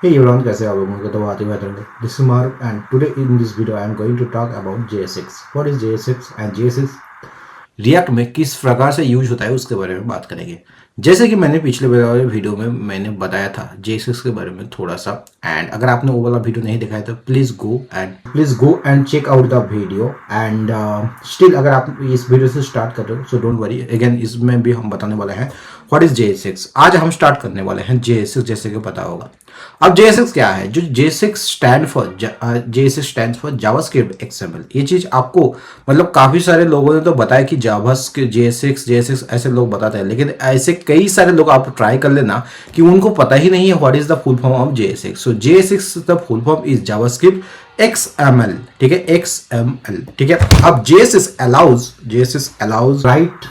Hey everyone, कैसे आप लोगों को तो बात ही बात करेंगे. This is Mark and today in this video I am going to talk about JS6. What is JS6 and JS6 react में किस प्रकार से यूज होता है उसके बारे में बात करेंगे. जैसे कि मैंने पिछले वाले वीडियो में मैंने बताया था JS6 के बारे में थोड़ा सा, एंड अगर आपने वो वाला वीडियो नहीं देखा है तो please go and check out the video. And still अगर आप इस वीडियो से स्टार्ट कर रहे हो सो डोंट वरी, अगेन इसमें भी हम बताने वाले हैं व्हाट इज JS6. आज हम स्टार्ट करने वाले हैं JS6, जैसे कि पता होगा. अब JS6 क्या है? जो JS6 stand for JavaScript XML. ये चीज आपको मतलब काफी सारे लोगों ने तो बताया कि जावास्क्रिप्ट JS6 ऐसे लोग बताते हैं, लेकिन ऐसे कई सारे लोग आप ट्राई कर लेना कि उनको पता ही नहीं है what is the full form of JS6. So JS6 the full form is JavaScript XML. ठीक है, XML. ठीक है. अब JS6 allows write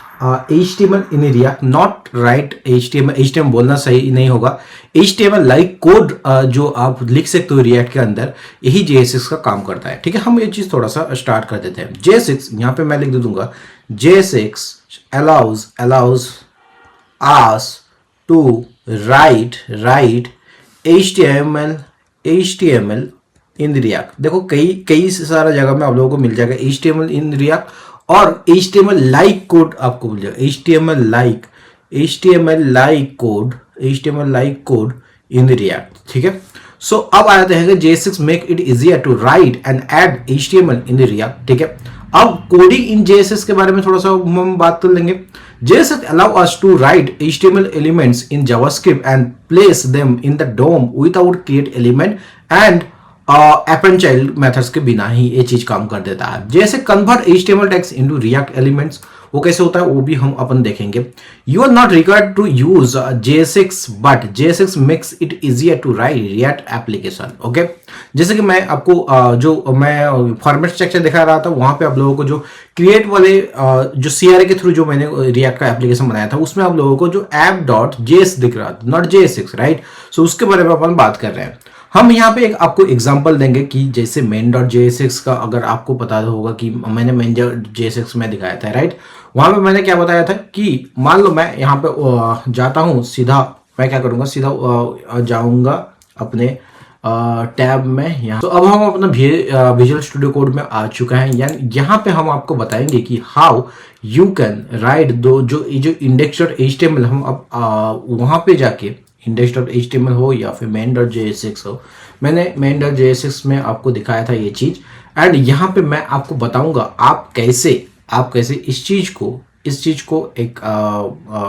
HTML in React, not write HTML बोलना सही नहीं होगा. HTML लाइक कोड जो आप लिख सकते हो React के अंदर, यही JS6 का काम करता है. ठीक है, हम ये चीज थोड़ा सा स्टार्ट कर देते हैं. JS6 यहाँ पे मैं लिख दे दूंगा JS6 allows us to write HTML in React. देखो कई सारा जगह में आप लोगों को मिल जाएगा HTML इन React और HTML लाइक कोड आपको मिल जाएगा. HTML लाइक कोड इन React. ठीक है. सो अब आ जाते हैं कि JS6 make it easier to write and add HTML in React. ठीक है. अब कोडिंग इन JS6 के बारे में थोड़ा सा हम बात कर लेंगे. JS6 allow us to write HTML elements in JavaScript and place them in the DOM without create element and append child methods के बिना ही ये चीज काम कर देता है. जैसे convert HTML text into React elements, वो कैसे होता है वो भी हम अपन देखेंगे. You are not required to use JS6 but JS6 makes it easier to write React application. Okay, जैसे कि मैं आपको जो मैं फॉर्मेट स्ट्रक्चर दिखा रहा था वहां पे आप लोगों को जो क्रिएट वाले जो CRA के थ्रू जो मैंने React का एप्लीकेशन बनाया था उसमें आप लोगों को जो app.js दिख रहा था, नॉट JS6, राइट. सो उसके बारे में अपन बात कर रहे हैं. हम यहाँ पे एक आपको एग्जांपल देंगे कि जैसे main.js6 का अगर आपको पता होगा कि मैंने main.js6 में दिखाया था, राइट. वहां पे मैंने क्या बताया था कि मान लो मैं यहाँ पे जाता हूँ सीधा, मैं क्या करूँगा सीधा जाऊँगा अपने टैब में यहाँ. तो अब हम अपना विजुअल स्टूडियो कोड में आ चुका है. यानी यहाँ पे हम आपको बताएंगे कि हाउ यू कैन राइट जो index.html हम अब वहां पे जाके index.html हो या फिर main.js6 हो. मैंने main.js6 में आपको दिखाया था ये चीज, एंड यहाँ पे मैं आपको बताऊंगा आप कैसे इस चीज को एक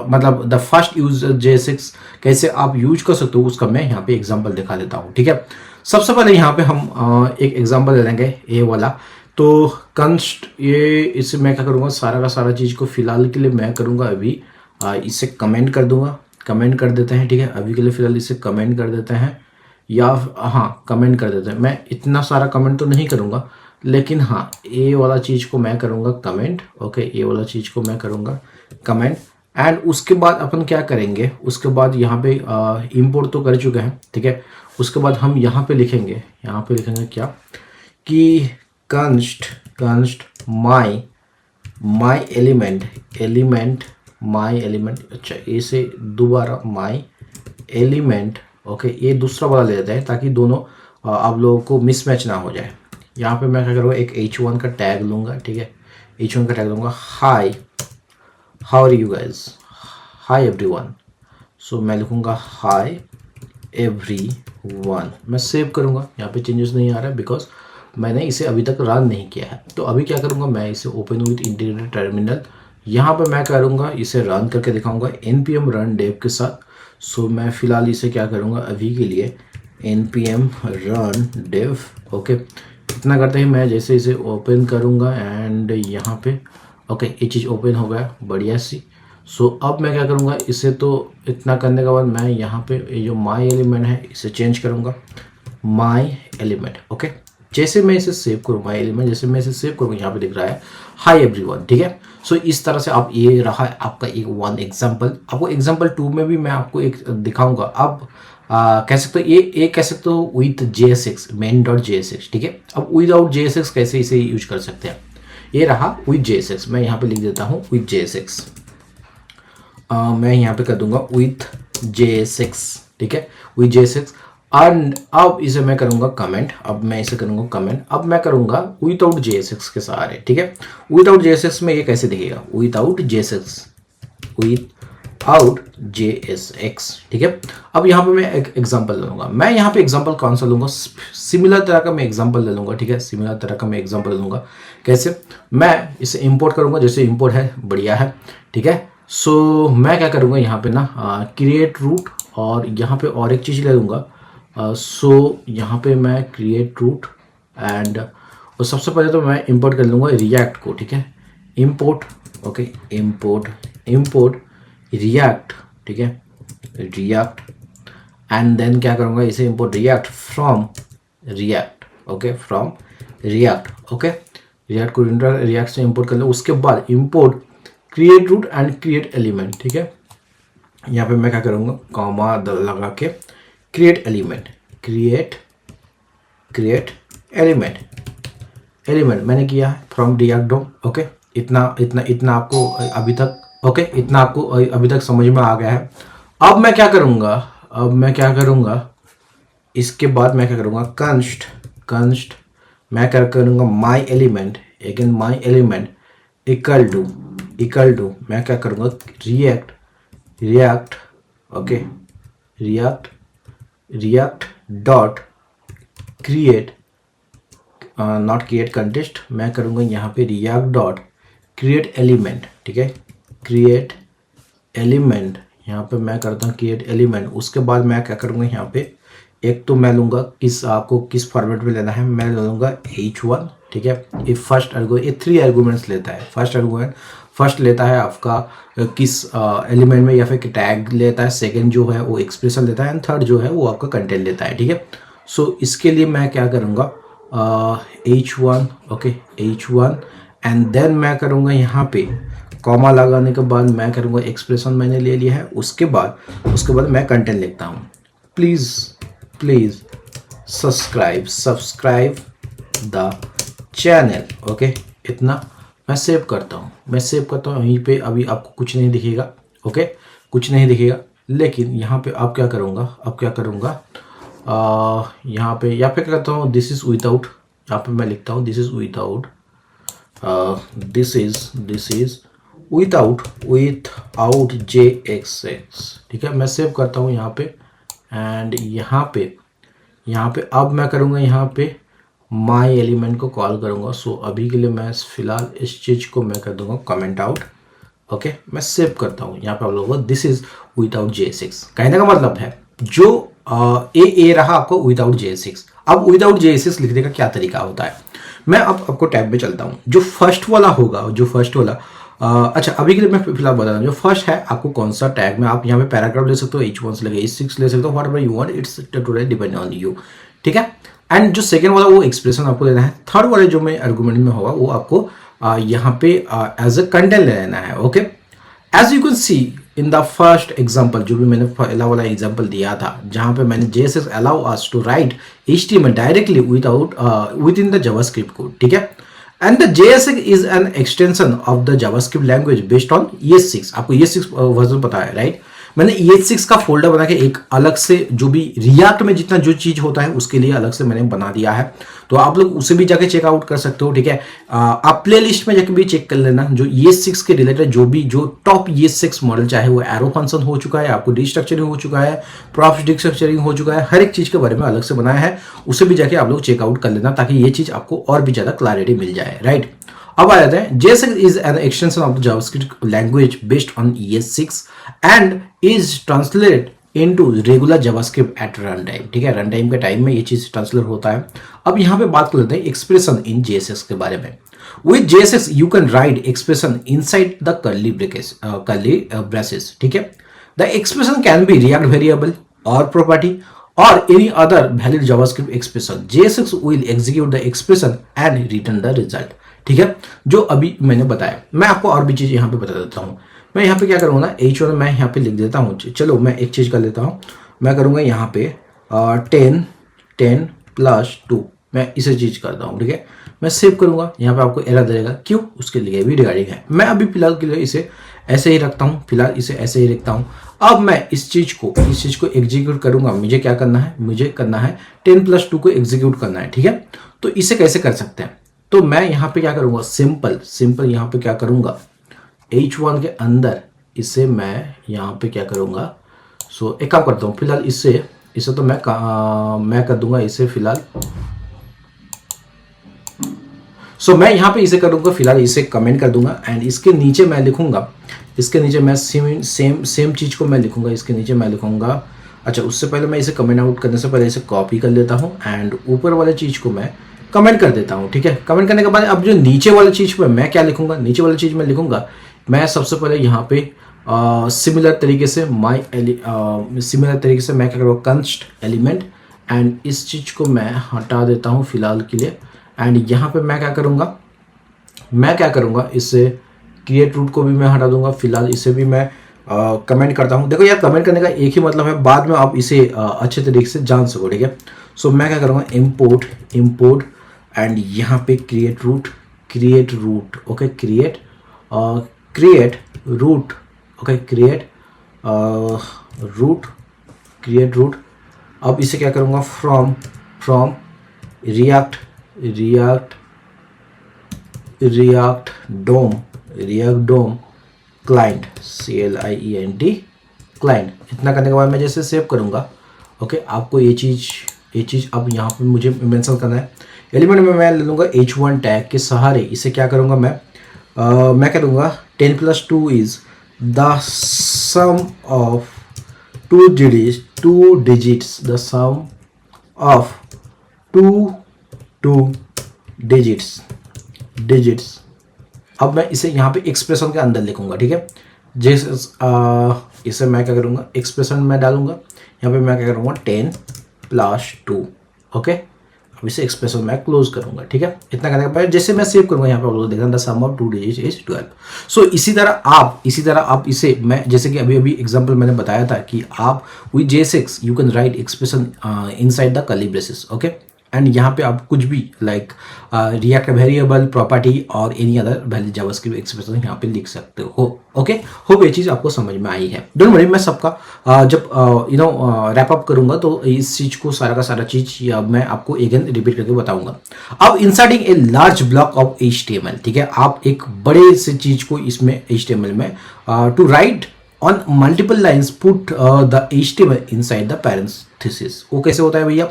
मतलब द फर्स्ट यूज JS6 कैसे आप यूज कर सकते हो उसका मैं यहाँ पे एग्जांपल दिखा देता हूँ. ठीक है. सबसे पहले यहाँ पे हम एक एग्जांपल ले लेंगे ये वाला. तो कंस्ट ये इससे मैं क्या करूँगा, सारा का सारा चीज को फिलहाल के लिए मैं करूँगा अभी इसे कमेंट कर दूंगा. कमेंट कर देते हैं. ठीक है, अभी के लिए फिलहाल इसे कमेंट कर देते हैं, या हाँ कमेंट कर देते हैं. मैं इतना सारा कमेंट तो नहीं करूँगा, लेकिन हाँ ये वाला चीज़ को मैं करूँगा कमेंट. ओके, ये वाला चीज़ को मैं करूँगा कमेंट. एंड उसके बाद अपन क्या करेंगे, उसके बाद यहाँ पे इंपोर्ट तो कर चुके हैं. ठीक है, उसके बाद हम यहाँ पे लिखेंगे क्या कि कंस्ट माई एलिमेंट. अच्छा, इसे दोबारा माई एलिमेंट. ओके, ये दूसरा वाला ले लेते हैं ताकि दोनों आप लोगों को मिसमैच ना हो जाए. यहाँ पे मैं क्या करूँगा, एक h1 का टैग लूँगा. ठीक है, h1 का टैग लूँगा. Hi, how are you guys, hi everyone. So मैं लिखूँगा हाई एवरीवन. मैं सेव करूँगा. यहाँ पे चेंजेस नहीं आ रहा है बिकॉज मैंने इसे अभी तक रन नहीं किया है. तो अभी क्या करूँगा, मैं इसे ओपन विथ इंटीग्रेटेड टर्मिनल. यहाँ पे मैं करूँगा इसे रन करके दिखाऊंगा npm run dev के साथ. सो मैं फिलहाल इसे क्या करूँगा अभी के लिए npm run dev. ओके, इतना करते ही मैं जैसे इसे ओपन करूँगा एंड यहाँ पे ओके ये चीज़ ओपन हो गया बढ़िया सी. सो अब मैं क्या करूँगा, इसे तो इतना करने के बाद मैं यहाँ पे ये जो माई एलिमेंट है इसे चेंज करूँगा माई एलिमेंट. ओके, जैसे मैं इसे सेव करूँ माई एलिमेंट, जैसे मैं इसे सेव करूँगा यहाँ पे दिख रहा है हाई एवरीवन. ठीक है. सो इस तरह से आप, ये रहा है आपका एक वन एग्जांपल. आपको एग्जांपल 2 में भी मैं आपको एक दिखाऊंगा. अब कह सकते हो ये कह सकते हो विथ JS6 main.js6. ठीक है. अब विदाउट JS6 कैसे इसे यूज कर सकते हैं, ये रहा विथ JS6. मैं यहाँ पे लिख देता हूँ विथ JS6. मैं यहाँ पे कर दूंगा विथ JS6. ठीक है, विथ JS6. एंड अब इसे मैं करूंगा कमेंट, अब मैं इसे करूंगा कमेंट, अब मैं करूंगा विदाउट JSX के सहारे, ठीक है। विदाउट JSX में ये कैसे दिखेगा, विदाउट JSX, विदाउट JSX, ठीक है। अब यहाँ पे मैं एक एग्जांपल लूंगा, मैं यहाँ पे एग्जांपल कौन सा लूंगा, सिमिलर तरह का मैं एग्जांपल ले लूंगा, ठीक है। सिमिलर तरह का मैं एग्जांपल लूंगा, कैसे, मैं इसे इंपोर्ट करूंगा, जैसे इंपोर्ट है बढ़िया है, ठीक है। सो मैं क्या करूंगा यहाँ पे ना क्रिएट रूट, और यहाँ पे और एक चीज़ ले लूँगा। सो यहाँ पे मैं क्रिएट रूट एंड सबसे पहले तो मैं इंपोर्ट कर लूँगा रिएक्ट को, ठीक है। इंपोर्ट, ओके, इंपोर्ट रिएक्ट, ठीक है, रिएक्ट, एंड देन क्या करूँगा, इसे import React from React, okay, from React, okay. React को रिएक्ट से इंपोर्ट कर लो, उसके बाद import create root and create element, ठीक है। यहाँ पे मैं क्या करूँगा, कॉमा लगा के क्रिएट एलिमेंट, क्रिएट एलिमेंट मैंने किया है फ्रॉम रिएक्ट डॉम, ओके। इतना आपको अभी तक, ओके, इतना आपको अभी तक समझ में आ गया है। अब मैं क्या करूँगा, इसके बाद मैं क्या करूँगा, कंस्ट मैं क्या करूँगा, my element, again my element equal to मैं क्या करूँगा, react, okay, react dot create, not create context, मैं करूँगा यहाँ पे रिएक्ट डॉट क्रिएट एलिमेंट, ठीक है, क्रिएट एलिमेंट, यहाँ पे मैं करता हूँ क्रिएट एलिमेंट। उसके बाद मैं क्या करूँगा, यहाँ पे एक तो मैं लूँगा, आपको किस फॉर्मेट में लेना है, मैं लूँगा H1, ठीक है। ये फर्स्ट आर्गुमेंट, ये 3 आर्गुमेंट्स लेता है। फर्स्ट लेता है आपका किस एलिमेंट में, या फिर टैग लेता है, सेकंड जो है वो एक्सप्रेशन लेता है, एंड थर्ड जो है वो आपका कंटेंट लेता है, ठीक है। सो इसके लिए मैं क्या करूँगा, H1, okay, H1, and then मैं करूँगा यहाँ पे कॉमा लगाने के बाद मैं करूँगा एक्सप्रेशन मैंने ले लिया है, उसके बाद मैं कंटेंट लिखता हूँ, please subscribe the channel, okay. इतना मैं सेव करता हूँ, यहीं पे अभी आपको कुछ नहीं दिखेगा, ओके, कुछ नहीं दिखेगा, लेकिन यहाँ पे आप क्या करूँगा, यहाँ पे क्या करता हूँ, दिस इज़ विदाउट, यहाँ पे मैं लिखता हूँ दिस इज़ विदाउट JSX, ठीक है। मैं सेव करता हूँ यहाँ पे, एंड यहाँ पे अब मैं करूँगा, यहाँ पे माई एलिमेंट को कॉल करूँगा। सो अभी के लिए मैं फिलहाल इस चीज़ को मैं कर दूंगा कमेंट आउट, ओके। मैं सेव करता हूँ, यहाँ पे आप लोगों को दिस इज विदाउट JSX, कहने का मतलब है जो ए रहा आपको विदाउट JSX। अब विदाउट JSX लिखने का क्या तरीका होता है, मैं अब आपको टैब में चलता हूँ। जो फर्स्ट वाला अच्छा, अभी के लिए मैं फिलहाल बता रहा हूँ, जो फर्स्ट है आपको कौन सा टैग में, आप यहाँ पे पैराग्राफ ले सकते हो, H1 से लेके H6 ले सकते हो, whatever you want, it's totally depend on you, ठीक है। एंड जो सेकेंड वाला वो एक्सप्रेशन आपको लेना है, थर्ड वाले जो मैं आर्गुमेंट में होगा वो आपको यहाँ पे एज ए कंटेंट ले लेना है, okay. As you can see in the first example, जो भी मैंने पहला वाला एग्जाम्पल दिया था, जहाँ पे मैंने JSX allow us to write HTML directly within the JavaScript code, ठीक है। And the JSX is an extension of the JavaScript language based on ES6। आपको ES6 वर्जन पता है, राइट। मैंने ES6 का फोल्डर बना के एक अलग से, जो भी रिएक्ट में जितना जो चीज होता है उसके लिए अलग से मैंने बना दिया है, तो आप लोग उसे भी जाके चेकआउट कर सकते हो, ठीक है। आप प्ले लिस्ट में जाके भी चेक कर लेना, जो ES6 के रिलेटेड जो टॉप ES6 मॉडल, चाहे वो एरो फंक्शन हो चुका है, आपको डिस्ट्रक्चरिंग हो चुका है, प्रॉप्स डिस्ट्रक्चरिंग हो चुका है, हर एक चीज के बारे में अलग से बनाया है, उसे भी जाके आप लोग चेकआउट कर लेना, ताकि ये चीज आपको और भी ज्यादा क्लैरिटी मिल जाए, राइट। अब आ जाते हैं, JSX is an extension of the JavaScript language based on ES6 and is translated into regular JavaScript at runtime, ठीक है। रन टाइम के टाइम में ये चीज ट्रांसलेट होता है। अब यहाँ पे बात कर लेते हैं एक्सप्रेशन इन JSX के बारे में। With JSX you can write expression inside the curly braces, ठीक है। The expression can be React variable or property or any other valid JavaScript expression. JSX will execute the expression and return the result, ठीक है। जो अभी मैंने बताया, मैं आपको और भी चीज यहाँ पे बता देता हूँ। मैं यहाँ पे क्या करूँगा ना, H1 मैं यहाँ पे लिख देता हूँ। चलो मैं एक चीज कर लेता हूँ, मैं करूँगा यहाँ पे 10 + 2, मैं इसे चीज करता हूँ, ठीक है। मैं सेव करूँगा, यहाँ पे आपको एरर देगा, क्यों, उसके लिए भी रिगार्डिंग है। मैं अभी फिलहाल के लिए इसे ऐसे ही रखता हूँ, अब मैं इस चीज को एग्जीक्यूट करूंगा। मुझे क्या करना है, मुझे करना है 10+2 को एग्जीक्यूट करना है, ठीक है। तो इसे कैसे कर सकते हैं, तो मैं यहाँ पे क्या करूंगा, सिंपल यहाँ पे क्या करूंगा, H1 के अंदर इसे मैं यहाँ पे क्या करूंगा, सो एक काम करता हूँ फिलहाल, इसे तो मैं कर दूंगा इसे फिलहाल। सो मैं यहाँ पे इसे करूँगा फिलहाल, इसे कमेंट कर दूंगा एंड इसके नीचे मैं लिखूंगा, इसके नीचे मैं सेम चीज़ को मैं लिखूंगा, इसके नीचे मैं लिखूंगा। अच्छा, उससे पहले मैं इसे कमेंट आउट करने से पहले इसे कॉपी कर लेता हूँ एंड ऊपर वाले चीज़ को मैं कमेंट कर देता हूँ, ठीक है। कमेंट करने के बाद अब जो नीचे वाले चीज़ पे मैं क्या लिखूंगा, नीचे वाली चीज़ में लिखूंगा, मैं सबसे पहले यहाँ पे सिमिलर तरीके से मैं क्या करूँगा, कंस्ट एलिमेंट एंड इस चीज़ को मैं हटा देता हूँ फिलहाल के लिए। एंड यहाँ पे मैं क्या करूँगा, इससे क्रिएट रूट को भी मैं हटा दूंगा फिलहाल, इसे भी मैं कमेंट करता हूँ। देखो यार, कमेंट करने का एक ही मतलब है, बाद में आप इसे अच्छे तरीके से जान सको, ठीक है। सो मैं क्या करूँगा, इम्पोर्ट एंड यहाँ पे create root, okay, create root, okay, create root. अब इसे क्या करूँगा, from React DOM client, CLIENT client. इतना करने के बाद मैं जैसे सेव करूँगा, ओके, आपको ये चीज़ अब यहाँ पे मुझे मेंशन करना है। एलिमेंट में मैं ले लूँगा H1 टैग के सहारे, इसे क्या करूँगा, मैं करूँगा 10+2 is the sum of two digits, the sum of two digits. अब मैं इसे यहाँ पे एक्सप्रेशन के अंदर लिखूंगा, ठीक है। जैसे इसे मैं क्या करूँगा, एक्सप्रेशन में डालूंगा, यहाँ पे मैं क्या करूँगा 10+2, ओके। अब इसे एक्सप्रेशन में क्लोज करूँगा, ठीक है। इतना करने के बाद जैसे मैं सेव करूँगा, यहाँ पे देखना the sum of two digits is 12। So इसी तरह आप इसे, मैं जैसे कि अभी एग्जाम्पल मैंने बताया था कि आप with J6 you can write expression inside the curly braces, okay. And यहाँ पे आप कुछ भी लाइक रिएक्ट वेरिएबल, प्रॉपर्टी और any other value JavaScript expression यहाँ पे लिख सकते हो, ओके। होप ये चीज़ आपको समझ में आई है। डोंट वरी, मैं सबका जब रैप अप करूंगा तो इस चीज़ को सारा का सारा चीज़ मैं आपको अगेन रिपीट करके बताऊंगा। अब inserting a large block of HTML, ठीक है, आप एक बड़े से चीज़ को इसमें HTML में to write on multiple lines put the HTML inside the parenthesis. वो कैसे होता है भैया,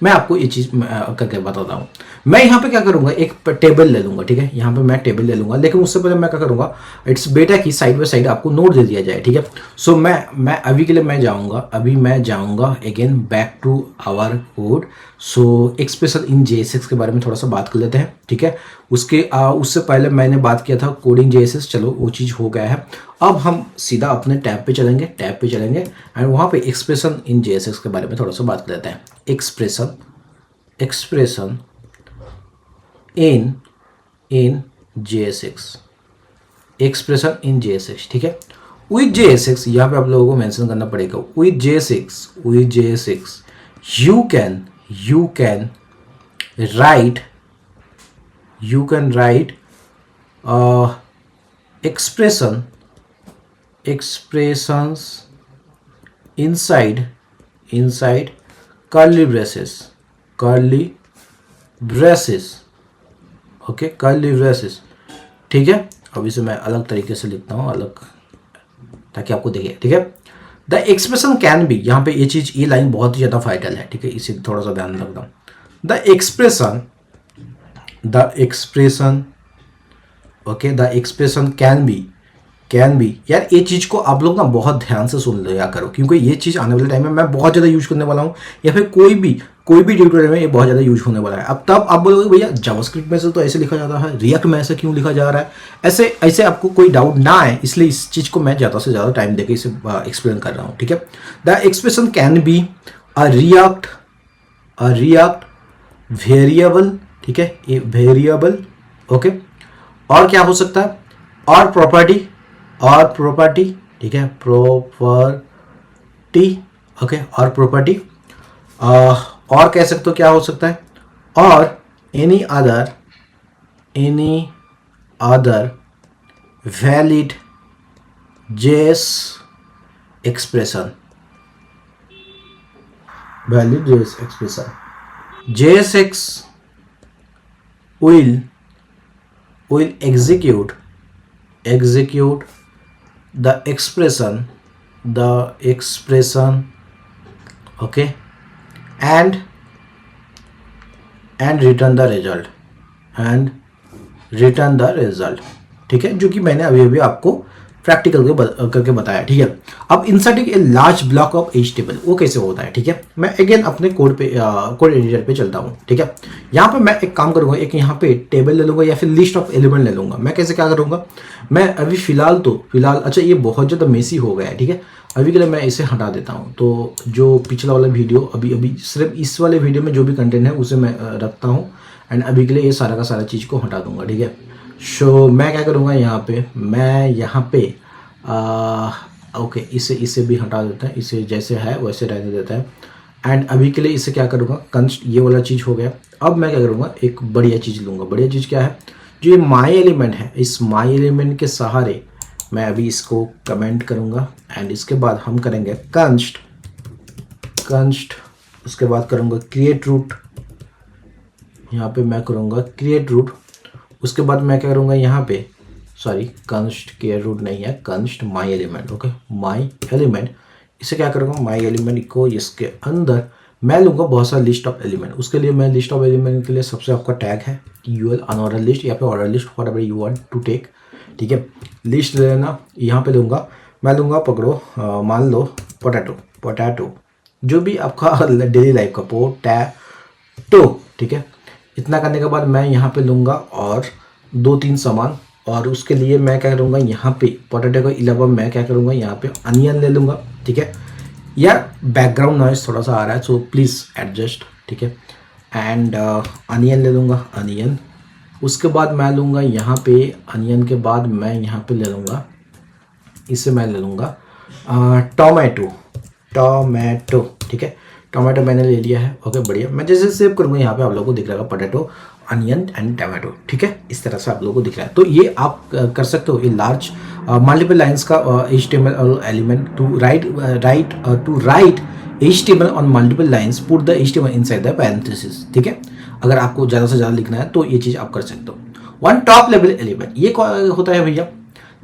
मैं आपको ये चीज़ करके बताता हूँ। मैं यहाँ पे क्या करूँगा, एक टेबल ले लूँगा, ठीक है। यहाँ पे मैं टेबल ले लूँगा, लेकिन उससे पहले मैं क्या करूँगा, इट्स बेटर कि साइड बाय साइड आपको नोट दे दिया जाए, ठीक है। सो मैं अभी के लिए मैं जाऊँगा again back to our code. So expression in J6 के बारे में थोड़ा सा बात कर लेते हैं, ठीक है। उससे पहले मैंने बात किया था कोडिंग JSX, चलो वो चीज़ हो गया है। अब हम सीधा अपने टैब पे चलेंगे एंड वहाँ पे एक्सप्रेशन इन JSX के बारे में थोड़ा सा बात कर लेते हैं। Expression in JSX, expression in JSX, ठीक है। विद JSX यहाँ पे आप लोगों को मेंशन करना पड़ेगा, with JSX you can write expressions inside curly braces, okay, curly braces, ठीक है। अब इसे मैं अलग तरीके से लिखता हूँ, अलग, ताकि आपको दिखे, ठीक है। द एक्सप्रेशन कैन बी, यहाँ पे ये लाइन बहुत ही ज़्यादा फाइटल है, ठीक है, इसे थोड़ा सा ध्यान रखता हूँ। The expression okay, the expression can be, यार ये चीज़ को आप लोग ना बहुत ध्यान से सुन लिया करो, क्योंकि ये चीज़ आने वाले टाइम में मैं बहुत ज़्यादा यूज करने वाला हूँ, या फिर कोई भी ट्यूटोरियल में ये बहुत ज़्यादा यूज होने वाला है। अब तब आप बोलोगे भैया जावास्क्रिप्ट में से तो ऐसे लिखा जाता है, रिएक्ट में ऐसे क्यों लिखा जा रहा है, ऐसे आपको कोई डाउट ना आए, इसलिए इस चीज़ को मैं ज़्यादा से ज़्यादा टाइम देकर इसे एक्सप्लेन कर रहा हूँ, ठीक है। The expression can be a react variable, ठीक है, ये वेरिएबल, ओके। और क्या हो सकता है, और प्रॉपर्टी, ठीक है, प्रॉपर्टी, ओके, और प्रॉपर्टी, और कह सकते हो क्या हो सकता है, और any other valid JS expression, value JS expression. JSX will execute the expression, okay, and return the result, ठीक है, जो कि मैंने अभी आपको प्रैक्टिकल करके बताया, ठीक है। अब inserting a large block of HTML वो कैसे होता है, ठीक है। मैं अगेन अपने कोड एडिटर पे चलता हूँ, ठीक है। यहाँ पे मैं एक काम करूँगा, एक यहाँ पे टेबल ले लूँगा या फिर लिस्ट ऑफ एलिमेंट ले लूँगा। मैं कैसे क्या करूँगा, मैं अभी फिलहाल अच्छा ये बहुत ज़्यादा मेसी हो गया है, ठीक है। अभी के लिए मैं इसे हटा देता हूँ। तो जो पिछला वाला वीडियो अभी सिर्फ इस वाले वीडियो में जो भी कंटेंट है उसे मैं रखता हूँ, एंड अभी के लिए ये सारा का सारा चीज़ को हटा दूंगा, ठीक है। सो मैं क्या करूँगा, यहाँ पे ओके, इसे भी हटा देता है, इसे जैसे है वैसे रहने देता है। एंड अभी के लिए इसे क्या करूँगा, कंस्ट ये वाला चीज़ हो गया। अब मैं क्या करूँगा, एक बढ़िया चीज़ लूँगा। बढ़िया चीज़ क्या है, जो ये माई एलिमेंट है, इस माई एलिमेंट के सहारे मैं अभी इसको कमेंट करूँगा, एंड इसके बाद हम करेंगे कंस्ट, उसके बाद करूँगा क्रिएट रूट। यहाँ पे मैं करूँगा क्रिएट रूट, उसके बाद मैं क्या करूँगा, यहाँ पे कंस्ट क्रिएट रूट नहीं है, कंस्ट माई एलिमेंट, ओके, माई एलिमेंट। इसे क्या करूँगा, माई एलिमेंट को इसके अंदर मैं लूँगा बहुत सारा लिस्ट ऑफ एलिमेंट। उसके लिए मैं लिस्ट ऑफ एलिमेंट के लिए सबसे आपका टैग है UL अनऑर्डर लिस्ट या फिर order list, whatever you want to take, ठीक है। लिस्ट ले लेना, यहाँ पे लूँगा, मैं लूँगा पकड़ो, मान लो पोटैटो, जो भी आपका डेली लाइफ का पोटैटो, ठीक है। इतना करने के बाद मैं यहाँ पे लूँगा और 2-3 सामान, और उसके लिए मैं क्या करूँगा, यहाँ पे पोटैटो के अलावा मैं क्या करूँगा, यहाँ पे अनियन ले लूँगा, ठीक है। यार बैकग्राउंड नॉइस थोड़ा सा आ रहा है, सो प्लीज़ एडजस्ट, ठीक है। एंड अनियन ले लूँगा, अनियन। उसके बाद मैं लूँगा यहाँ पे अनियन के बाद मैं यहाँ पे ले लूँगा, इसे मैं ले लूँगा टोमेटो, ठीक है। टोमेटो मैंने ले लिया है, ओके, बढ़िया। मैं जैसे सेव करूँगा यहाँ पे आप लोगों को दिख रहा है पोटैटो, अनियन एंड टोमेटो, ठीक है। इस तरह से आप लोगों को दिख रहा है। तो ये आप कर सकते हो, ये लार्ज मल्टीपल लाइंस का HTML element to write HTML on multiple lines, put the HTML inside the parenthesis, ठीक है। अगर आपको ज़्यादा से ज़्यादा लिखना है तो ये चीज़ आप कर सकते हो। वन टॉप लेवल एलिमेंट, ये होता है भैया,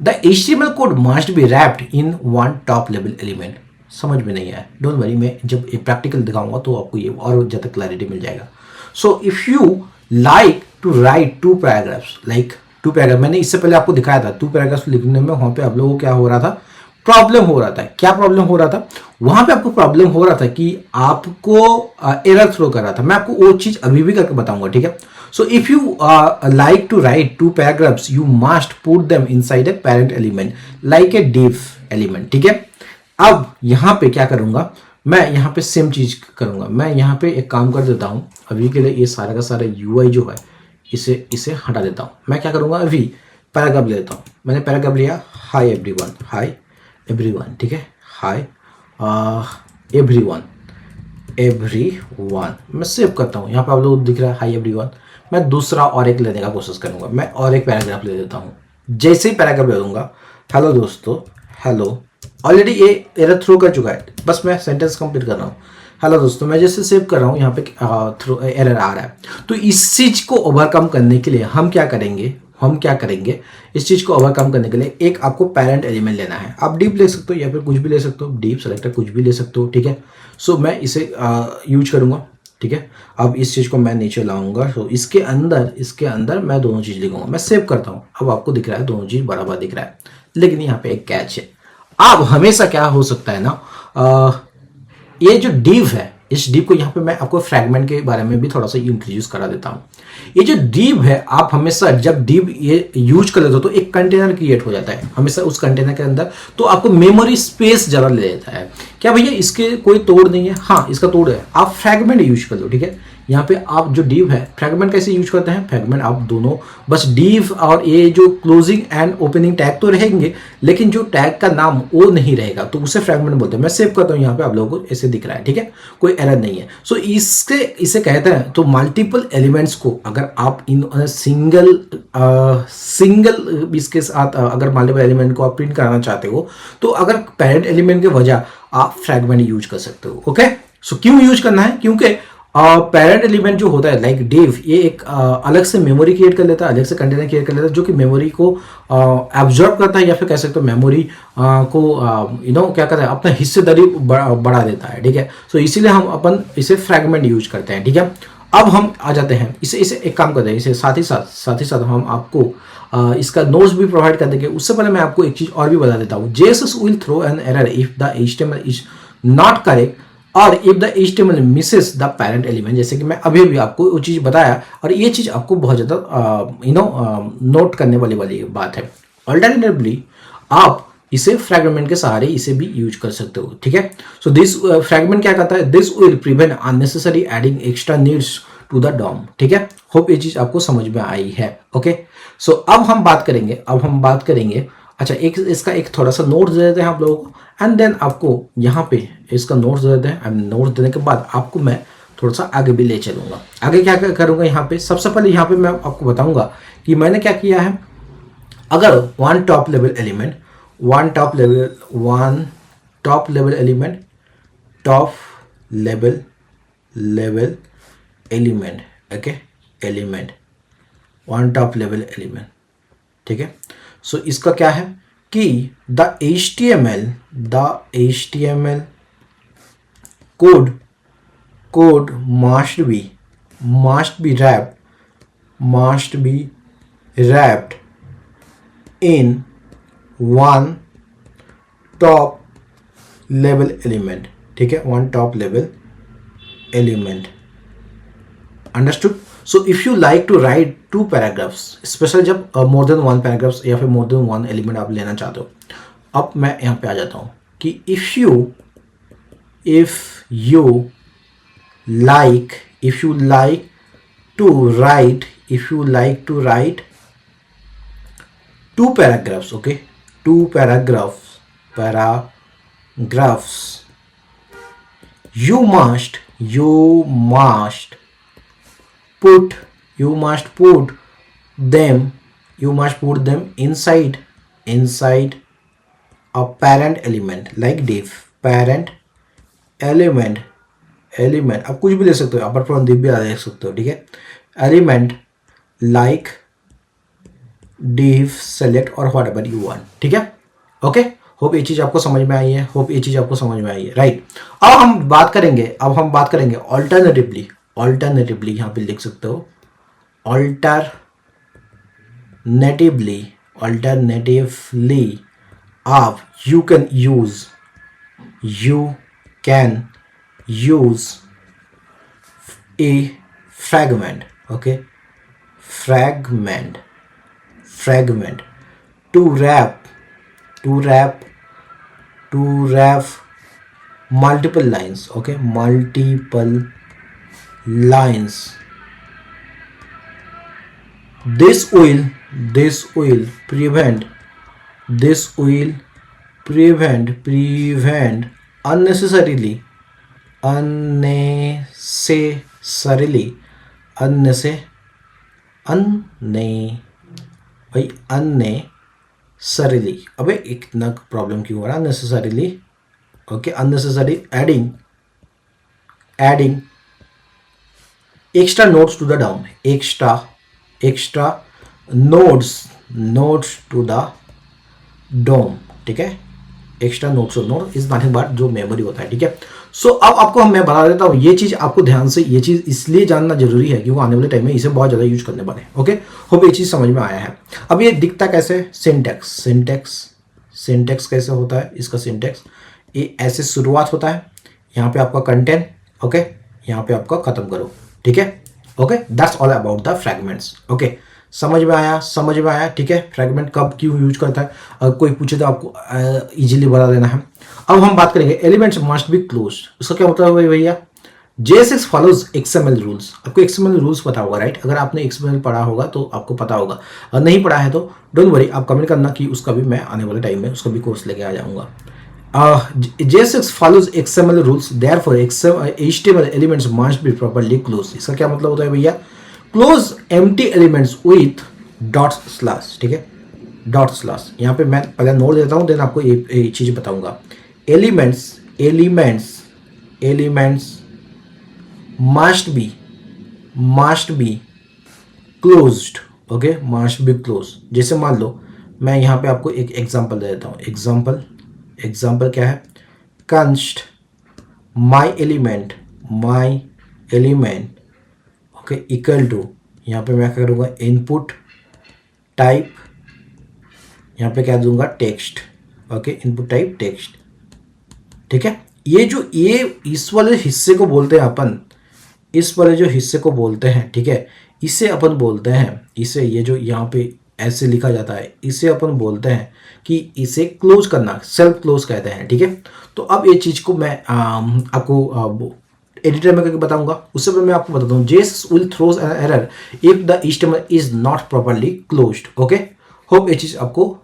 the HTML code must be wrapped in one top level element. समझ में नहीं आया, डोंट वरी, मैं जब ये प्रैक्टिकल दिखाऊंगा तो आपको ये और ज़्यादा क्लैरिटी मिल जाएगा। So if you like to write 2 paragraphs, मैंने इससे पहले आपको दिखाया था 2 पैराग्राफ्स लिखने में, वहाँ पे आप लोगों को क्या हो रहा था, प्रॉब्लम हो रहा था। क्या प्रॉब्लम हो रहा था, वहाँ पे आपको प्रॉब्लम हो रहा था कि आपको एरर थ्रो कर रहा था। मैं आपको वो चीज़ अभी भी करके बताऊंगा, ठीक है। So if you like to write 2 paragraphs, you must put them inside a parent element like a div element, ठीक है। अब यहाँ पे क्या करूँगा, मैं यहाँ पे सेम चीज़ करूँगा। मैं यहाँ पे एक काम कर देता हूँ, अभी के लिए ये सारा का सारा UI जो है इसे हटा देता हूँ। मैं क्या करूँगा, अभी पैराग्राफ ले लेता हूँ। मैंने पैराग्राफ लिया, हाय एवरीवन, ठीक है, हाय एवरीवन, मैं सेव करता हूँ। यहाँ पे आप लोग दिख रहा है हाय एवरीवन। मैं दूसरा और एक लेने का कोशिश करूँगा, मैं और एक पैराग्राफ ले लेता हूँ। जैसे ही पैराग्राफ ले लूँगा, हेलो दोस्तों, हेलो, ऑलरेडी ये एरर थ्रो कर चुका है, बस मैं सेंटेंस कंप्लीट कर रहा हूँ। हेलो दोस्तों, मैं जैसे सेव कर रहा हूँ, यहाँ पे एरर आ रहा है। तो इस चीज़ को ओवरकम करने के लिए हम क्या करेंगे, इस चीज़ को ओवरकम करने के लिए एक आपको पेरेंट एलिमेंट लेना है। आप डीप ले सकते हो या फिर कुछ भी ले सकते हो, डीप सेलेक्टर कुछ भी ले सकते हो, ठीक है। सो मैं इसे यूज करूँगा, ठीक है। अब इस चीज़ को मैं नीचे लाऊंगा, तो इसके अंदर मैं दोनों चीज़ लिखूंगा। मैं सेव करता हूँ, अब आपको दिख रहा है दोनों चीज़ बराबर दिख रहा है, लेकिन यहाँ पे एक कैच है। अब हमेशा क्या हो सकता है ना, ये जो div है, इस div को यहाँ पे मैं आपको फ्रैगमेंट के बारे में भी थोड़ा सा इंट्रोड्यूस करा देता हूँ। ये जो div है, आप हमेशा जब div ये यूज कर लेते हो तो एक कंटेनर क्रिएट हो जाता है हमेशा उस कंटेनर के अंदर, तो आपको मेमोरी स्पेस ज़्यादा ले लेता है। क्या भैया इसके कोई तोड़ नहीं है? हाँ, इसका तोड़ है, आप फ्रैगमेंट यूज कर लो, ठीक है। यहाँ पे आप जो div है, फ्रैगमेंट कैसे यूज करते हैं? फ्रैगमेंट आप दोनों बस div और ये जो क्लोजिंग एंड ओपनिंग टैग तो रहेंगे, लेकिन जो टैग का नाम वो नहीं रहेगा, तो उसे फ्रैगमेंट बोलते हैं। मैं सेव करता हूँ यहाँ पे, आप लोगों को ऐसे दिख रहा है, ठीक है, कोई एरर नहीं है। सो इसे कहते हैं, तो मल्टीपल एलिमेंट्स को अगर आप इन सिंगल इसके साथ अगर मल्टीपल एलिमेंट को आप प्रिंट कराना चाहते हो, तो अगर पेरेंट एलिमेंट के वजह आप फ्रैगमेंट यूज कर सकते हो। ओके, सो क्यों यूज करना है? क्योंकि पेरेंट एलिमेंट जो होता है लाइक div, ये एक अलग से मेमोरी क्रिएट कर लेता है, अलग से कंटेनर क्रिएट कर लेता है, जो कि मेमोरी को एब्जॉर्ब करता है, या फिर कह सकते हो मेमोरी को क्या करता है, अपना हिस्सेदारी बढ़ा देता है, ठीक है। सो इसीलिए हम अपन इसे फ्रैगमेंट यूज करते हैं, ठीक है। अब हम आ जाते हैं इसे एक काम करते हैं, इसे साथ ही साथ हम आपको इसका नोट्स भी प्रोवाइड कर देंगे। उससे पहले मैं आपको एक चीज और भी बता देता हूँ। JSS will throw an error if the HTML is not correct और if the HTML misses the parent element, जैसे कि मैं अभी आपको वो चीज बताया, और ये चीज आपको बहुत ज्यादा नोट करने वाली बात है। अल्टरनेटिवली आप इसे फ्रैगमेंट के सहारे इसे भी यूज कर सकते हो, ठीक है। सो दिस फ्रैगमेंट क्या करता है? This will prevent unnecessary adding extra needs to the DOM, ठीक है। होप ये चीज आपको समझ में आई है। ओके, सो अब हम बात करेंगे अच्छा, इसका एक थोड़ा सा नोट दे देते हैं आप लोगों को, एंड देन आपको यहाँ पे इसका नोट्स दे देते हैं, एंड नोट्स देने के बाद आपको मैं थोड़ा सा आगे भी ले चलूंगा। आगे क्या करूंगा यहाँ पे? सबसे पहले यहाँ पे मैं आपको बताऊंगा कि मैंने क्या किया है। अगर one top level element okay, one top level element, ठीक है। सो इसका क्या है कि the HTML code must be wrapped in one top level element, ठीक है, one top level element, understood? So if you like to write two paragraphs, special जब more than one paragraphs या फिर more than one element आप लेना चाहते हो। अब मैं यहाँ पे आ जाता हूँ कि if you like to write two paragraphs, okay, paragraphs, you must put them inside a parent element like div, parent element आप कुछ भी ले सकते हो, अपार्ट फ्रॉम दिव भी ले सकते हो, ठीक है। एलिमेंट लाइक div, select और whatever you want, ठीक है। ओके, होप ये चीज आपको समझ में आई है, राइट। अब हम बात करेंगे ऑल्टरनेटिवली, यहाँ पे लिख सकते हो ऑल्टरनेटिवली आप you can use A fragment, okay, fragment to wrap multiple lines, okay, this will prevent unnecessarily अबे इतना प्रॉब्लम क्यों हो रहा है? Unnecessarily, okay, unnecessary adding extra notes to the down, extra notes to the DOM, ठीक है। Extra notes is nothing but जो memory होता है, ठीक है। सो अब आपको मैं बता देता हूँ, ये चीज आपको ध्यान से, ये चीज इसलिए जानना जरूरी है क्योंकि आने वाले टाइम में इसे बहुत ज्यादा यूज करने वाले हैं। ओके, होप ये चीज समझ में आया है। अब ये दिखता कैसे? सिंटेक्स कैसे होता है इसका? सिंटेक्स ये ऐसे शुरुआत होता है, यहाँ पे आपका कंटेंट, ओके, यहाँ पे आपका खत्म करो, ठीक है। Okay, that's all about the fragments. Okay, समझ में आया, समझ में आया, ठीक है। फ्रेगमेंट कब क्यों यूज करता है, अगर कोई पूछे तो आपको इजीली बता देना है। अब हम बात करेंगे एलिमेंट्स मस्ट बी क्लोज। उसका क्या मतलब है भैया, JSX फॉलोज XML रूल्स। आपको XML रूल्स पता होगा, राइट? अगर आपने XML पढ़ा होगा तो आपको पता होगा, और नहीं पढ़ा है तो डोंट वरी, आप कमेंट करना कि उसका भी मैं आने वाले टाइम में उसका भी कोर्स लेके आ जाऊंगा। JSX follows XML rules, therefore HTML elements must be properly closed। इसका क्या मतलब होता है भैया, close empty elements with dot slash, ठीक है, डॉट स्लैश। यहाँ पे मैं पहले नोट देता हूँ, देन आपको ये चीज़ बताऊंगा। Elements elements elements must be closed, okay, must be closed। जैसे मान लो मैं यहाँ पे आपको एक एग्जांपल दे देता हूँ। एग्जांपल क्या है, कंस्ट माई एलिमेंट ओके इक्वल टू, यहाँ पे मैं क्या करूँगा, इनपुट टाइप, यहाँ पे क्या दूंगा, text, okay, input type text, ठीक है। ये इस वाले हिस्से को बोलते हैं अपन, इस वाले जो हिस्से को बोलते हैं, ठीक है, इसे अपन बोलते हैं, इसे ये जो यहाँ पे ऐसे लिखा जाता है, इसे अपन बोलते हैं कि इसे क्लोज करना, सेल्फ क्लोज कहते हैं, ठीक है। तो अब ये चीज़ को मैं आपको एडिटर में करके बताऊंगा। उससे पहले मैं आपको बताता हूँ, JSX will throws an error if the HTML is not properly closed, okay. Hope ये चीज़ आपको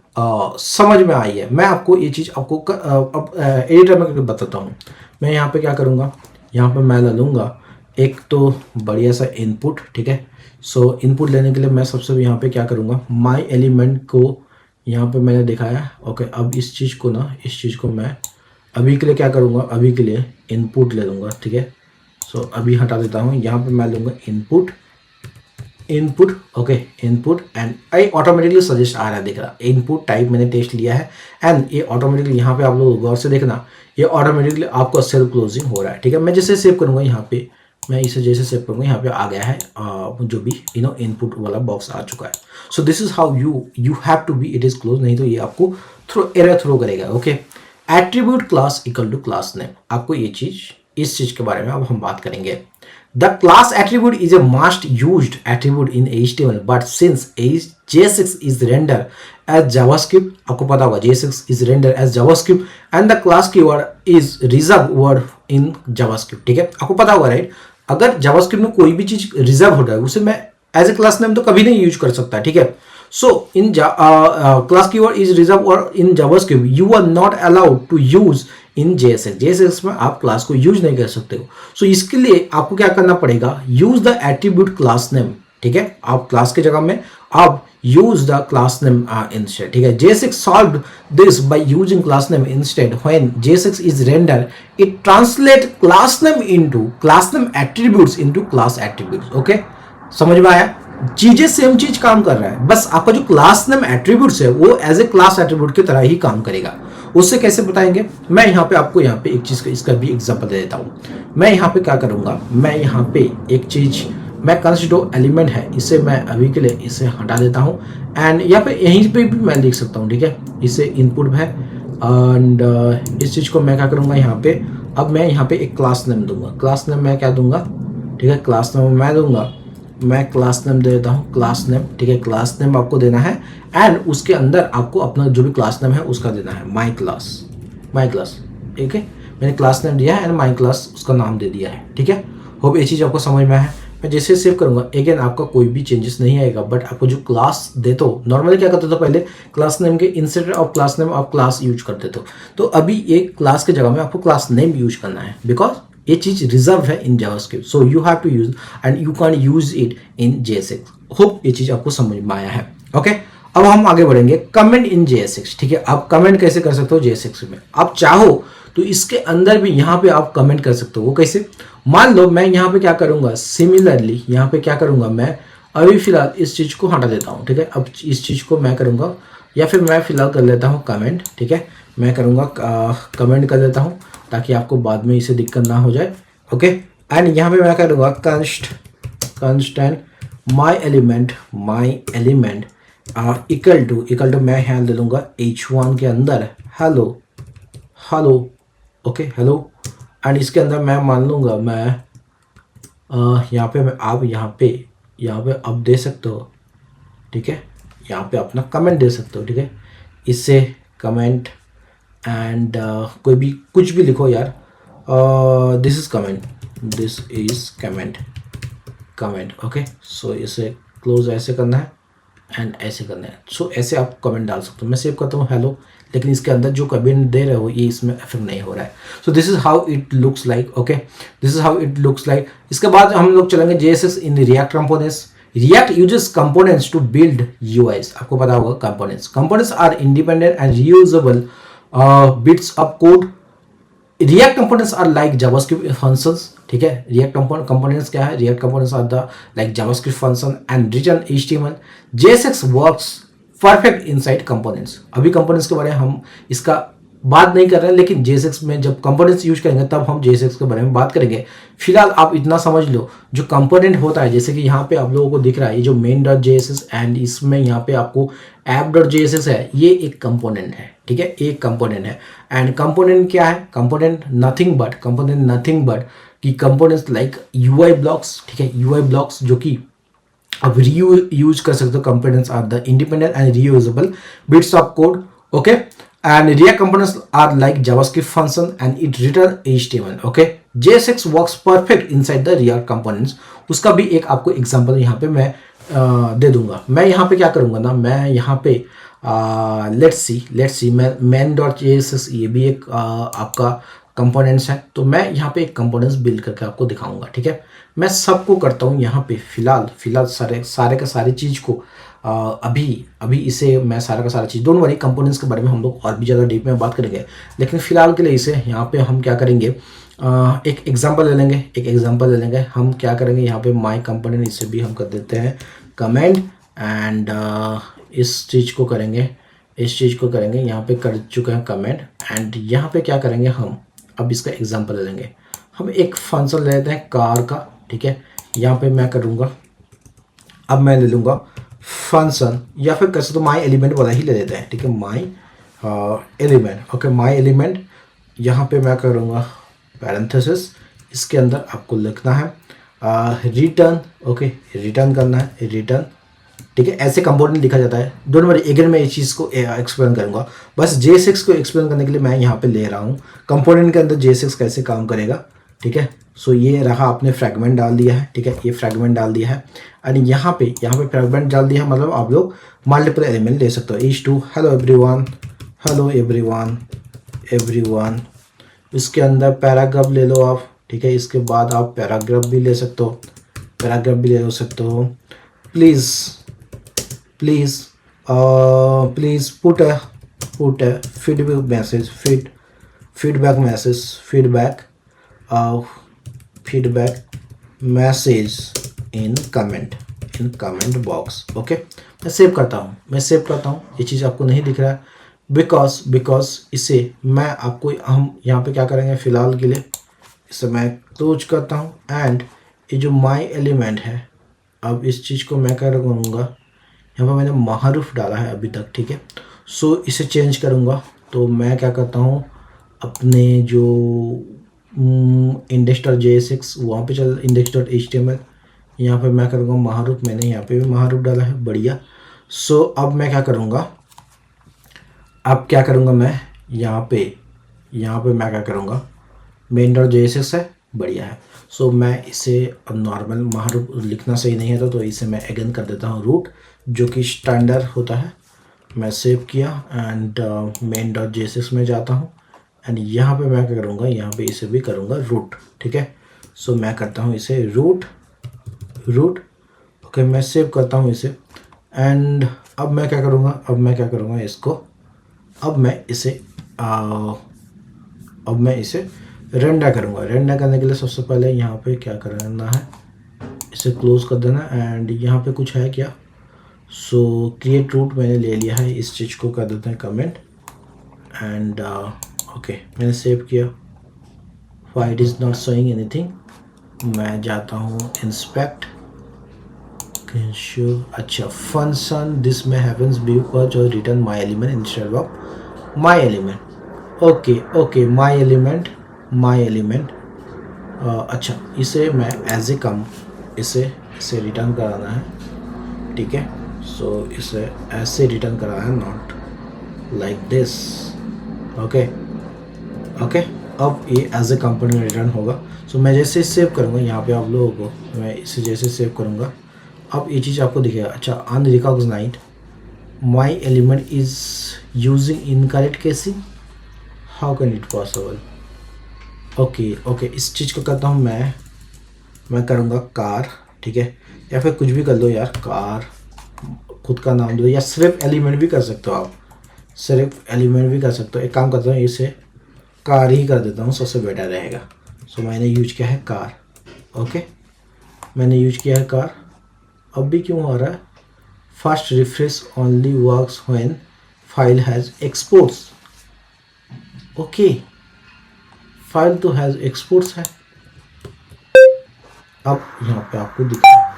समझ में आई है। मैं आपको ये चीज़ आपको अब एडिटर में करके बताता हूँ। मैं यहाँ पे क्या करूँगा, यहाँ पे मैं ले लूँगा एक तो बढ़िया सा इनपुट, ठीक है। सो इनपुट लेने के लिए मैं सबसे यहाँ पे क्या करूँगा, माई एलिमेंट को यहाँ पे मैंने दिखाया, ओके। अब इस चीज़ को मैं अभी के लिए क्या करूँगा, अभी के लिए इनपुट ले लूँगा, ठीक है। सो अभी हटा देता हूँ, यहाँ पे मैं लूँगा input, okay, input, and I automatically suggest आ रहा है, दिख रहा, इनपुट टाइप मैंने टेस्ट लिया है, एंड ये ऑटोमेटिकली यहाँ पे आप लोग गौर से देखना, ये ऑटोमेटिकली आपका सेल्फ क्लोजिंग हो रहा है, ठीक है। मैं जैसे सेव करूँगा यहाँ पे, मैं इसे जैसे सेव करूँगा, यहाँ पे आ गया है जो भी इनपुट वाला बॉक्स आ चुका है। So this is how you have to be, it is close, नहीं तो ये आपको एरर थ्रो करेगा, ओके। Attribute class equal to class name, आपको ये चीज, इस चीज के बारे में अब हम बात करेंगे। The class attribute is a must used attribute in HTML, but since JSX is rendered as JavaScript, आपको पता होगा JSX is rendered as JavaScript and the class keyword is reserved word in JavaScript, ठीक है, आपको पता होगा, right. अगर JavaScript में कोई भी चीज रिजर्व हो जाए, उसे मैं एज ए क्लास नेम तो कभी नहीं यूज कर सकता, ठीक है। So in class keyword is reserved word in JavaScript, you are not allowed to use in JSX में आप क्लास को यूज नहीं कर सकते हो। सो इसके लिए आपको क्या करना पड़ेगा, use the attribute class name, ठीक है। आप क्लास के जगह में आप use the class name instead, ठीक है। JSX solved this by using class name instead. When JSX is render it translate class name into class name attributes into class attributes, okay. समझ में आया, चीजें सेम चीज काम कर रहा है, बस आपका जो क्लास नेम एट्रीब्यूट्स है वो एज ए क्लास एट्रीब्यूट की तरह ही काम करेगा। उससे कैसे बताएंगे, मैं यहाँ पे आपको यहाँ पे एक चीज का इसका भी एग्जांपल दे देता हूँ। मैं यहाँ पे क्या करूँगा, मैं यहाँ पे एक चीज, मैं कंस्ट जो एलिमेंट है इसे मैं अभी के लिए इसे हटा देता हूँ, एंड यहाँ पे यहीं पे भी मैं लिख सकता हूँ, ठीक है, इसे इनपुट है, एंड इस चीज को मैं क्या करूँगा यहाँ पे, अब मैं यहाँ पे एक क्लास नेम दूंगा। क्लास नेम मैं क्या दूंगा, ठीक है, क्लास नेम मैं दूंगा, मैं क्लास नेम दे देता हूँ, क्लास नेम, ठीक है। क्लास नेम आपको देना है, एंड उसके अंदर आपको अपना जो भी क्लास नेम है उसका देना है, माई क्लास, ठीक है। मैंने क्लास नेम दिया है एंड माई क्लास उसका नाम दे दिया है, ठीक है। होप ये चीज़ आपको समझ में है। मैं जैसे सेव करूंगा, अगेन आपका कोई भी चेंजेस नहीं आएगा, बट आपको जो क्लास दे तो नॉर्मली क्या करते थे पहले, क्लास नेम के इंस्टेड ऑफ क्लास नेम आप क्लास यूज करते थे। तो अभी ये क्लास के जगह में आपको क्लास नेम यूज करना है, बिकॉज ये चीज रिजर्व है in JavaScript, so you have to use and you can use it in JSX। Hope ये चीज आपको समझ में आया है, ओके। अब हम आगे बढ़ेंगे, कमेंट इन JSX, ठीक है। आप कमेंट कैसे कर सकते हो JSX में, आप चाहो तो इसके अंदर भी यहाँ पे आप कमेंट कर सकते हो। वो कैसे, मान लो मैं यहाँ पे क्या करूंगा, सिमिलरली यहाँ पे क्या करूंगा, मैं अभी फिलहाल इस चीज को हटा देता हूँ, ठीक है। अब इस चीज को मैं करूंगा, या फिर मैं फिलहाल कर लेता हूँ कमेंट, ठीक है। मैं करूंगा कमेंट कर देता हूँ ताकि आपको बाद में इसे दिक्कत ना हो जाए, ओके। एंड यहाँ पे मैं करूंगा constant my element equal to मैं यहाँ ले लूंगा h1 के अंदर हेलो, ओके, हेलो। एंड इसके अंदर मैं मान लूंगा, मैं यहाँ पे मैं आप यहाँ पे अब दे सकते हो ठीक है, यहाँ पे अपना कमेंट दे सकते हो, ठीक है, इससे कमेंट एंड कोई भी कुछ भी लिखो यार, this is comment, this is comment, comment, okay. So इसे क्लोज ऐसे करना है एंड ऐसे करना है। सो ऐसे आप कमेंट डाल सकते हो। मैं सेव करता हूँ हेलो, लेकिन इसके अंदर जो कमेंट दे रहे हो ये इसमें इफेक्ट नहीं हो रहा है। So this is how it looks like, okay, this is how it looks like. इसके बाद हम लोग चलेंगे JSX in React components. React uses components to build UIs. आपको पता होगा components are independent and reusable bits of code. React components are like JavaScript functions, ठीक है। React components क्या है? React components are the like JavaScript function and written HTML. JSX works perfect inside components. अभी components के बारे में हम इसका बात नहीं कर रहे हैं, लेकिन JSX में जब कंपोनेंट्स यूज करेंगे तब हम JSX के बारे में बात करेंगे। फिलहाल आप इतना समझ लो, जो कंपोनेंट होता है, जैसे कि यहाँ पे आप लोगों को दिख रहा है ये जो main.jss एंड इसमें यहाँ पे आपको app.jss है, ये एक कंपोनेंट है, ठीक है, एक कंपोनेंट है। एंड कंपोनेंट क्या है? कंपोनेंट नथिंग बट कि कंपोनेंट्स लाइक UI ब्लॉक्स, ठीक है, UI ब्लॉक्स जो कि आप यूज कर सकते हो। Components are the independent and reusable bits of code, okay. And React components are like JavaScript function and it return HTML, okay. JSX works perfect inside the React components. उसका भी एक आपको एग्जांपल यहाँ पे मैं दे दूंगा। मैं यहाँ पे क्या करूँगा ना, मैं यहाँ पे लेट्स सी मैं main.jss, ये भी एक आपका कंपोनेंट्स है, तो मैं यहाँ पे एक कंपोनेंट्स बिल्ड करके आपको दिखाऊंगा, ठीक है। मैं सबको करता हूँ यहाँ पे फिलहाल सारे का सारी चीज़ को अभी इसे मैं सारा का सारा चीज़, डोंट वरी, कंपोनेंट्स के बारे में हम लोग और भी ज़्यादा डीप में बात करेंगे, लेकिन फिलहाल के लिए इसे यहाँ पे हम क्या करेंगे, एक एग्जांपल ले लेंगे। हम क्या करेंगे यहाँ पे माय कंपोनेंट, इसे भी हम कर देते हैं कमेंट एंड इस चीज़ को करेंगे, यहाँ पे कर चुके हैं कमेंट एंड यहाँ पे क्या करेंगे हम, अब इसका एग्जाम्पल ले लेंगे। हम एक फंक्शन ले लेते हैं कार का, ठीक है। यहाँ पे मैं करूँगा, अब मैं ले लूँगा फंक्शन, या फिर कैसे तो माई एलिमेंट वाला ही ले लेते हैं, ठीक है, माई एलिमेंट, ओके, माई एलिमेंट। यहाँ पे मैं करूँगा पैरेंथेसिस, इसके अंदर आपको लिखना है रिटर्न, ओके, रिटर्न करना है, रिटर्न, ठीक है। ऐसे कंपोनेंट लिखा जाता है, डोंट वरी, अगर मैं इस चीज़ को एक्सप्लेन करूँगा, बस JSX को एक्सप्लेन करने के लिए मैं यहाँ पे ले रहा हूँ कंपोनेंट के अंदर JSX कैसे काम करेगा, ठीक है। सो ये रहा, आपने फ्रैगमेंट डाल दिया है, ठीक है, ये फ्रैगमेंट डाल दिया है एंड यहाँ पे फ्रैगमेंट डाल दिया है, मतलब आप लोग मल्टीपल एलिमेंट ले सकते हो। H2 हेलो एवरीवन, इसके अंदर पैराग्राफ ले लो आप, ठीक है, इसके बाद आप पैराग्राफ भी ले सकते हो, please put a feedback message in comment box, okay. मैं सेव करता हूँ, ये चीज़ आपको नहीं दिख रहा है बिकॉज इसे मैं आपको, हम यहाँ पे क्या करेंगे फिलहाल के लिए, इसे मैं क्लोज करता हूँ एंड ये जो माई एलिमेंट है, अब इस चीज़ को मैं क्या करूँगा, यहाँ पर मैंने महारूफ डाला है अभी तक, ठीक है। सो इसे चेंज करूँगा, तो मैं क्या करता हूँ, अपने जो index.jsx वहाँ पे चल, index.html, यहाँ पे मैं करूँगा महारूप, मैंने यहाँ पे भी महारूप डाला है, बढ़िया। सो अब मैं क्या करूँगा, मैं यहाँ पे मैं क्या करूँगा, main.jss है, बढ़िया है। सो मैं इसे अब नॉर्मल महारूप लिखना सही नहीं है तो इसे मैं अगेन कर देता हूँ रूट, जो कि स्टैंडर्ड होता है। मैं सेव किया एंड main.jss में जाता हूँ एंड यहाँ पे मैं क्या करूँगा, यहाँ पे इसे भी करूँगा रूट, ठीक है। सो मैं करता हूँ इसे रूट, ओके, मैं सेव करता हूँ इसे एंड अब मैं क्या करूँगा, इसको अब मैं इसे रेंडर करूँगा। रेंडर करने के लिए सबसे पहले यहाँ पे क्या करना है, इसे क्लोज कर देना एंड यहाँ पे कुछ है क्या, सो क्रिएट रूट मैंने ले लिया है, इस चीज़ को कर देते हैं कमेंट एंड ओके, मैंने सेव किया। Why it is not showing anything, मैं जाता हूँ इंस्पेक्ट, अच्छा फंक्शन दिस में हैपेंस बिकॉज और return my element instead of my element, okay my element, अच्छा इसे मैं एज ए कम इसे रिटर्न कराना है, ठीक है। सो इसे ऐसे रिटर्न करा है, not like this. Okay okay, अब ये एज ए कंपोनेंट में रिटर्न होगा। सो मैं जैसे सेव करूँगा यहाँ पे आप लोगों को, मैं इसे जैसे सेव करूँगा अब ये चीज़ आपको दिखेगा। अच्छा, unrecognised my element is using incorrect casing, how can it possible. Okay okay, इस चीज़ को करता हूँ मैं करूँगा कार, ठीक है, या फिर कुछ भी कर दो यार, कार खुद का नाम दो, या सिर्फ एलिमेंट भी कर सकते हो आप, सिर्फ एलिमेंट भी कर सकते हो। एक काम करता हूँ, इसे कार ही कर देता हूँ, सबसे बेटर रहेगा। सो मैंने यूज किया है कार। ओके, मैंने यूज किया है कार। अब भी क्यों हो रहा है, first refresh only works when file has exports. Okay, file तो हैज़ एक्सपोर्ट्स है, अब यहाँ पे आपको दिख रहा है।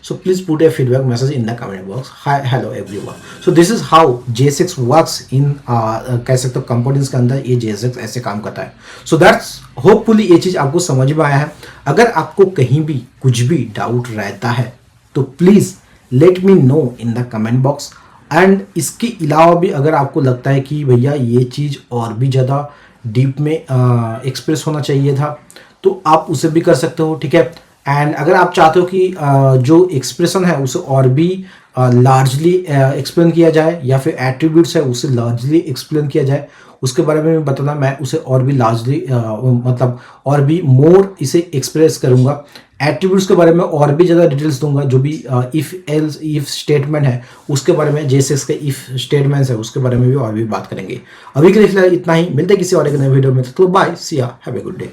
So please put A feedback message in the comment box. Hi hello everyone, so this is how J6 works in, कह सकते हो कंपोनेंट्स के अंदर ये J6 ऐसे काम करता है। सो दैट्स होपफुली ये चीज़ आपको समझ में आया है। अगर आपको कहीं भी कुछ भी डाउट रहता है तो please let me know in the comment box. And इसके अलावा भी अगर आपको लगता है कि भैया ये चीज़ और भी ज़्यादा डीप में एक्सप्रेस होना चाहिए था तो आप उसे भी कर सकते हो, ठीक है। एंड अगर आप चाहते हो कि जो एक्सप्रेशन है उसे और भी लार्जली एक्सप्लेन किया जाए, या फिर एट्रीब्यूट्स है उसे लार्जली एक्सप्लेन किया जाए, उसके बारे में बताना, मैं उसे और भी लार्जली मतलब और भी मोर इसे एक्सप्रेस करूँगा। एट्रीब्यूट्स के बारे में और भी ज़्यादा डिटेल्स दूंगा, जो भी इफ़ एल्स इफ स्टेटमेंट है उसके बारे में, J6 के इफ स्टेटमेंट्स है उसके बारे में भी और भी बात करेंगे। अभी के लिए फिलहाल इतना ही, मिलते हैं किसी और एक नए वीडियो में, तो बाय, सी या, हैव ए गुड डे।